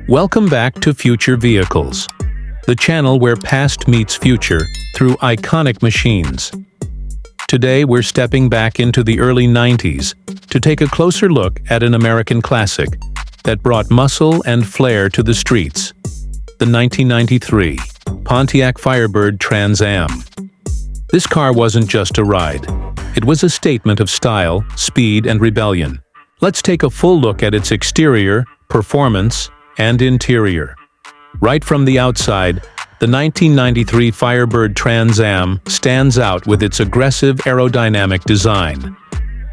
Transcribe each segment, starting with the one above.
Welcome back to Future Vehicles, the channel where past meets future through iconic machines. Today we're stepping back into the early 90s to take a closer look at an American classic that brought muscle and flair to the streets, the 1993 Pontiac Firebird Trans Am. This car wasn't just a ride. It was a statement of style, speed, and rebellion. Let's take a full look at its exterior, performance, and interior. Right from the outside, the 1993 Firebird Trans Am stands out with its aggressive aerodynamic design.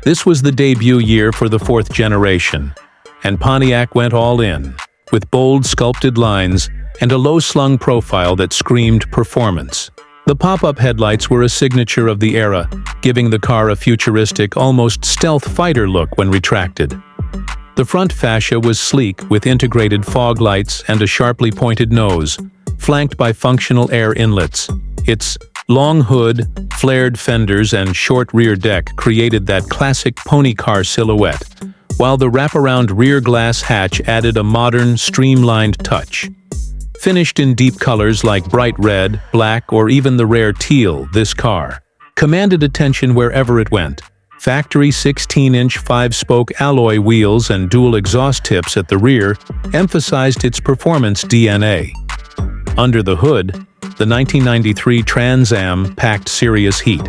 This was the debut year for the fourth generation, and Pontiac went all in, with bold sculpted lines and a low-slung profile that screamed performance. The pop-up headlights were a signature of the era, giving the car a futuristic, almost stealth fighter look when retracted. The front fascia was sleek with integrated fog lights and a sharply pointed nose, flanked by functional air inlets. Its long hood, flared fenders, and short rear deck created that classic pony car silhouette, while the wraparound rear glass hatch added a modern, streamlined touch. Finished in deep colors like bright red, black, or even the rare teal, this car commanded attention wherever it went. Factory 16-inch 5-spoke alloy wheels and dual exhaust tips at the rear emphasized its performance DNA. Under the hood, the 1993 Trans Am packed serious heat.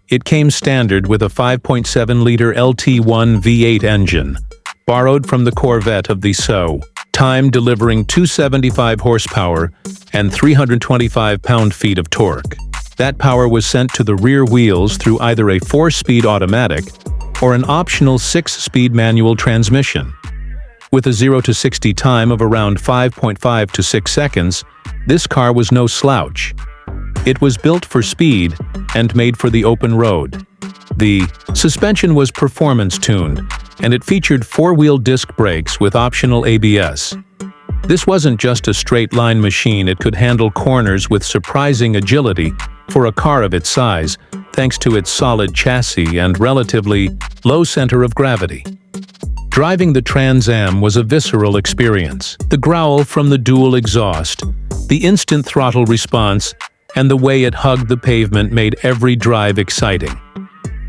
It came standard with a 5.7-liter LT1 V8 engine, borrowed from the Corvette of the SO, time delivering 275 horsepower and 325 pound-feet of torque. That power was sent to the rear wheels through either a 4-speed automatic or an optional 6-speed manual transmission. With a 0 to 60 time of around 5.5 to 6 seconds, this car was no slouch. It was built for speed and made for the open road. The suspension was performance-tuned, and it featured 4-wheel disc brakes with optional ABS. This wasn't just a straight-line machine. It could handle corners with surprising agility for a car of its size, thanks to its solid chassis and relatively low center of gravity. Driving the Trans Am was a visceral experience. The growl from the dual exhaust, the instant throttle response, and the way it hugged the pavement made every drive exciting.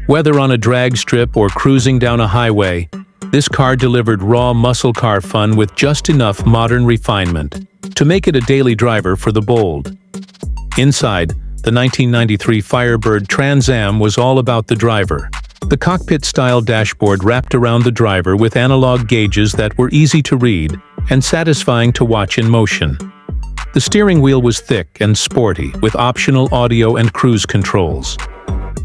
Whether on a drag strip or cruising down a highway, this car delivered raw muscle car fun with just enough modern refinement to make it a daily driver for the bold. Inside, the 1993 Firebird Trans Am was all about the driver. The cockpit-style dashboard wrapped around the driver with analog gauges that were easy to read and satisfying to watch in motion. The steering wheel was thick and sporty, with optional audio and cruise controls.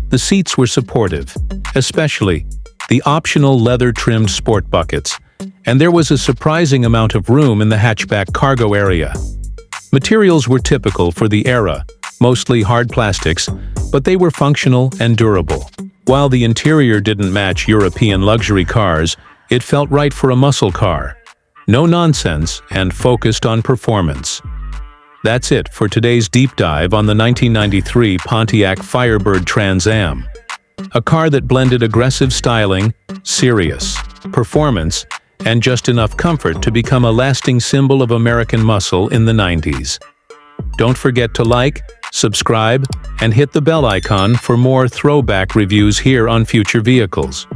The seats were supportive, especially the optional leather-trimmed sport buckets, and there was a surprising amount of room in the hatchback cargo area. Materials were typical for the era, mostly hard plastics, but they were functional and durable. While the interior didn't match European luxury cars, it felt right for a muscle car. No nonsense and focused on performance. That's it for today's deep dive on the 1993 Pontiac Firebird Trans Am. A car that blended aggressive styling, serious performance, and just enough comfort to become a lasting symbol of American muscle in the 90s. Don't forget to like, subscribe, and hit the bell icon for more throwback reviews here on Future Vehicles.